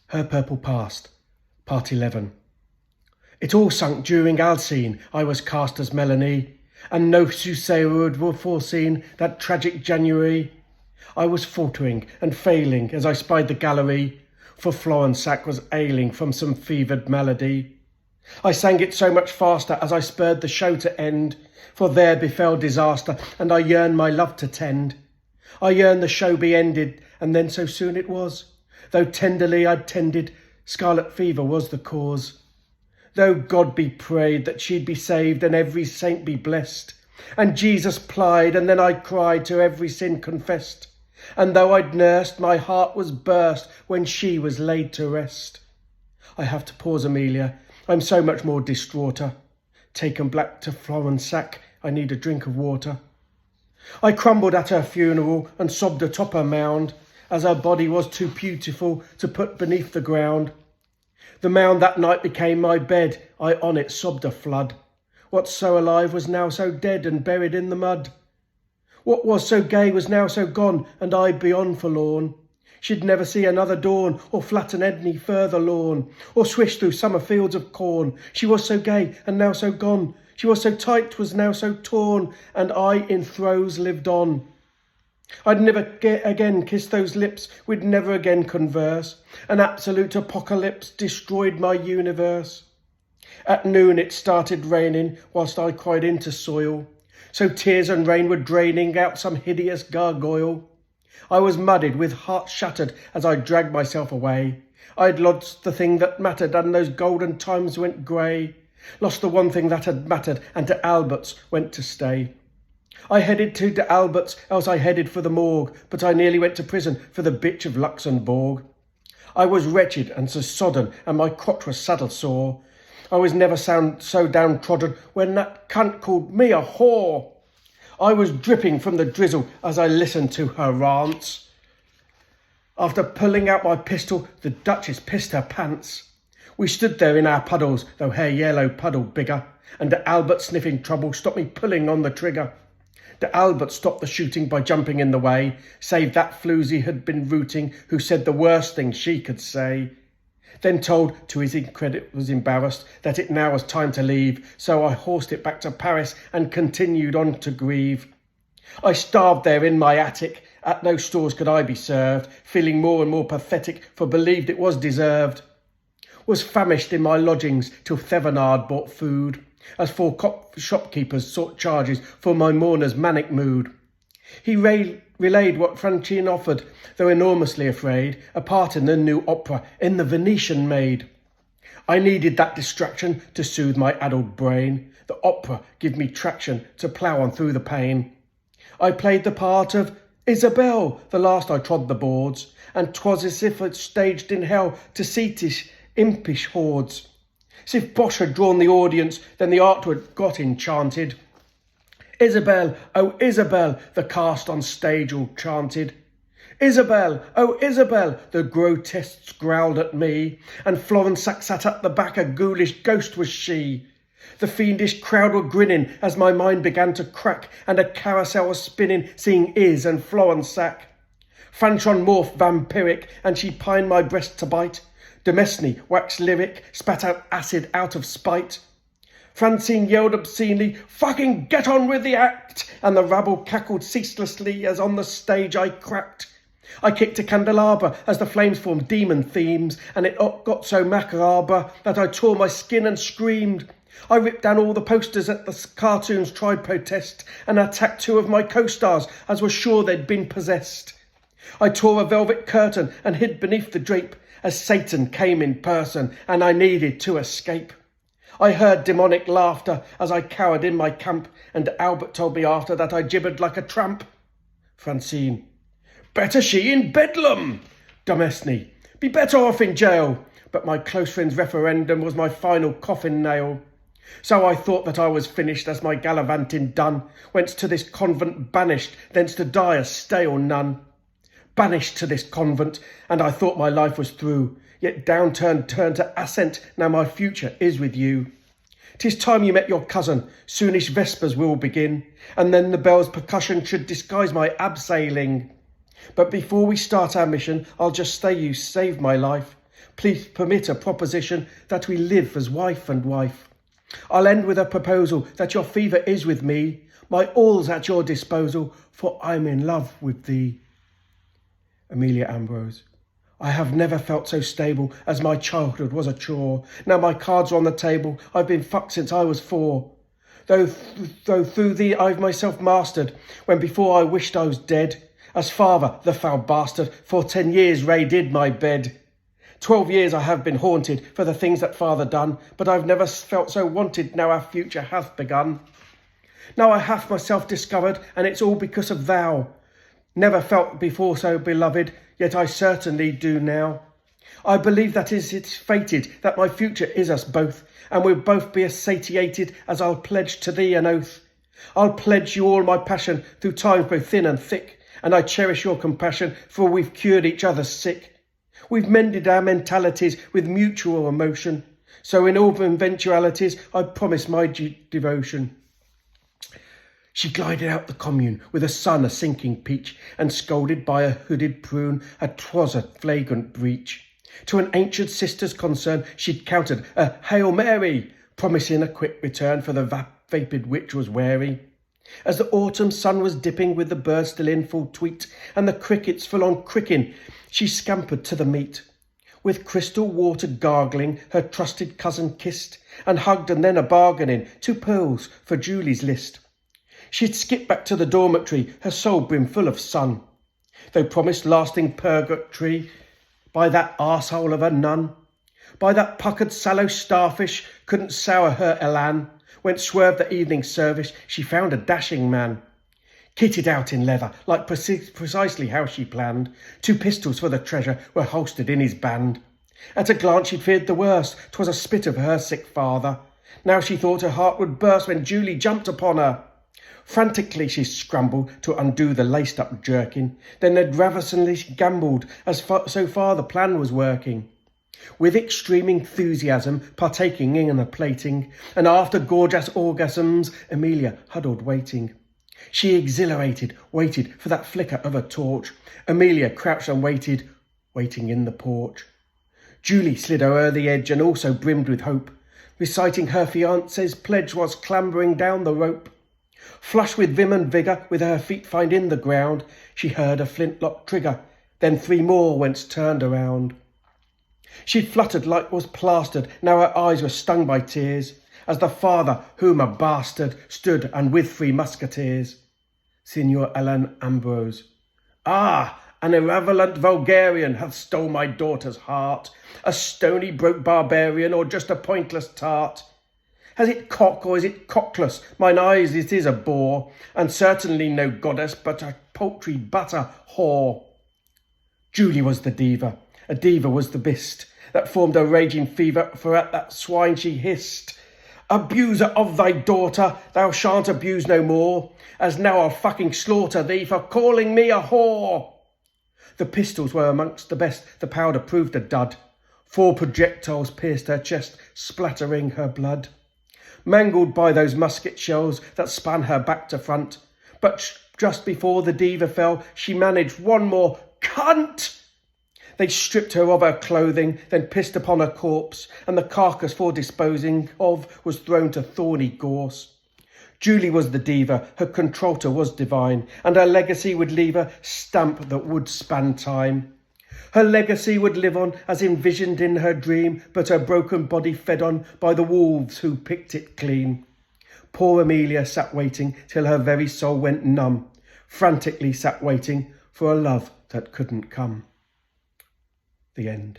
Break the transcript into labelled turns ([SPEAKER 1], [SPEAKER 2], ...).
[SPEAKER 1] Her Purple Past, Part 11. It all sunk during Alcine, I was cast as Melanie, and no soothsayer would have foreseen that tragic January. I was faltering and failing as I spied the gallery, for Florensac was ailing from some fevered malady. I sang it so much faster as I spurred the show to end, for there befell disaster, and I yearned my love to tend. I yearned the show be ended, and then so soon it was. Though tenderly I'd tended, scarlet fever was the cause. Though God be prayed that she'd be saved and every saint be blessed, and Jesus plied, and then I cried to every sin confessed, and though I'd nursed, my heart was burst when she was laid to rest. I have to pause, Amelia, I'm so much more distraughter. Taken black to Florensac, I need a drink of water. I crumbled at her funeral and sobbed atop her mound, as her body was too beautiful to put beneath the ground. The mound that night became my bed, I on it sobbed a flood. What so alive was now so dead and buried in the mud. What was so gay was now so gone, and I beyond forlorn. She'd never see another dawn, or flatten any further lawn, or swish through summer fields of corn. She was so gay, and now so gone. She was so tight, was now so torn, and I in throes lived on. I'd never again kiss those lips, we'd never again converse. An absolute apocalypse destroyed my universe. At noon it started raining, whilst I cried into soil, so tears and rain were draining out some hideous gargoyle. I was muddied, with heart shattered, as I dragged myself away. I'd lost the thing that mattered, and those golden times went grey. Lost the one thing that had mattered, and to Albert's went to stay. I headed to Albert's, else I headed for the morgue, but I nearly went to prison for the bitch of Luxembourg. I was wretched and so sodden, and my crotch was saddle sore. I was never so downtrodden when that cunt called me a whore. I was dripping from the drizzle as I listened to her rants. After pulling out my pistol, the Duchess pissed her pants. We stood there in our puddles, though her yellow puddle bigger, and Albert, sniffing trouble, stopped me pulling on the trigger. Albert stopped the shooting by jumping in the way, save that floozy had been rooting, who said the worst thing she could say. Then told, to his credit was embarrassed, that it now was time to leave, so I horsed it back to Paris and continued on to grieve. I starved there in my attic, at no stores could I be served, feeling more and more pathetic, for believed it was deserved. Was famished in my lodgings till Thevenard bought food, as 4 shopkeepers sought charges for my mourner's manic mood. He relayed what Francine offered, though enormously afraid, a part in the new opera in the Venetian Maid. I needed that distraction to soothe my addled brain, the opera give me traction to plough on through the pain. I played the part of Isabel, the last I trod the boards, and 'twas as if it staged in hell to seatish, impish hordes. As if Bosch had drawn the audience, then the artwork got enchanted. Isabel, oh Isabel, the cast on stage all chanted. Isabel, oh Isabel, the grotesques growled at me, and Florensac sat at the back, a ghoulish ghost was she. The fiendish crowd were grinning as my mind began to crack, and a carousel was spinning, seeing Is and Florensac. Fanchon morphed vampiric, and she pined my breast to bite. Demesne waxed lyric, spat out acid out of spite. Francine yelled obscenely, "Fucking get on with the act!" And the rabble cackled ceaselessly as on the stage I cracked. I kicked a candelabra as the flames formed demon themes, and it got so macabre that I tore my skin and screamed. I ripped down all the posters at the cartoons tried protest, and attacked 2 of my co-stars as was sure they'd been possessed. I tore a velvet curtain and hid beneath the drape, as Satan came in person, and I needed to escape. I heard demonic laughter as I cowered in my camp, and Albert told me after that I gibbered like a tramp. Francine, better she in Bedlam. Demesne, be better off in jail. But my close friend's referendum was my final coffin nail. So I thought that I was finished, as my gallivanting done, whence to this convent banished, thence to die a stale nun. Banished to this convent, and I thought my life was through, yet downturned turned to ascent, now my future is with you. 'Tis time you met your cousin, soonish vespers will begin, and then the bell's percussion should disguise my abseiling. But before we start our mission, I'll just say you saved my life, Please permit a proposition that we live as wife and wife. I'll end with a proposal that your fever is with me, my all's at your disposal, for I'm in love with thee. Amelia Ambrose. I have never felt so stable as my childhood was a chore. Now my cards are on the table, I've been fucked since I was 4. Though through thee I've myself mastered, when before I wished I was dead. As father, the foul bastard, for 10 years raided my bed. 12 years I have been haunted for the things that father done, but I've never felt so wanted now our future hath begun. Now I have myself discovered, and it's all because of thou. Never felt before so beloved, yet I certainly do now. I believe that it's fated that my future is us both, and we'll both be as satiated as I'll pledge to thee an oath. I'll pledge you all my passion through times both thin and thick, and I cherish your compassion, for we've cured each other sick. We've mended our mentalities with mutual emotion, so in all eventualities I promise my devotion. She glided out the commune with a sun a sinking peach, and scolded by a hooded prune, 'twas a flagrant breach. To an ancient sister's concern she'd countered a Hail Mary, promising a quick return, for the vapid witch was wary. As the autumn sun was dipping with the birds still in full tweet, and the crickets full on cricking, she scampered to the meet. With crystal water gargling, her trusted cousin kissed, and hugged, and then a bargaining 2 pearls for Julie's list. She'd skip back to the dormitory, her soul brimful of sun, though promised lasting purgatory by that arsehole of a nun. By that puckered sallow starfish couldn't sour her elan. When swerved the evening service, she found a dashing man, kitted out in leather, like precisely how she planned. 2 pistols for the treasure were holstered in his band. At a glance she'd feared the worst, 'twas a spit of her sick father. Now she thought her heart would burst when Julie jumped upon her. Frantically she scrambled to undo the laced-up jerkin, then had ravenously gambled, so far the plan was working. With extreme enthusiasm, partaking in a plating, and after gorgeous orgasms, Amelia huddled waiting. She exhilarated, waited for that flicker of a torch. Amelia crouched and waited, waiting in the porch. Julie slid o'er the edge and also brimmed with hope, reciting her fiance's pledge whilst clambering down the rope. Flush with vim and vigour, with her feet finding the ground, she heard a flintlock trigger, then 3 more whence turned around. She'd fluttered like was plastered, now her eyes were stung by tears, as the father, whom a bastard, stood and with 3 musketeers. Signor Alan Ambrose. Ah, an irreverent vulgarian hath stole my daughter's heart, a stony broke barbarian, or just a pointless tart. Has it cock or is it cockless? Mine eyes it is a boar, and certainly no goddess, but a poultry butter whore. Julie was the diva, a diva was the bist, that formed a raging fever, for at that swine she hissed. Abuser of thy daughter, thou shan't abuse no more, as now I'll fucking slaughter thee for calling me a whore. The pistols were amongst the best, the powder proved a dud. 4 projectiles pierced her chest, splattering her blood. Mangled by those musket shells that span her back to front. But just before the diva fell, she managed one more cunt. They stripped her of her clothing, then pissed upon her corpse, and the carcass for disposing of was thrown to thorny gorse. Julie was the diva, her contralto was divine, and her legacy would leave a stamp that would span time. Her legacy would live on as envisioned in her dream, but her broken body fed on by the wolves who picked it clean. Poor Amelia sat waiting till her very soul went numb, frantically sat waiting for a love that couldn't come. The end.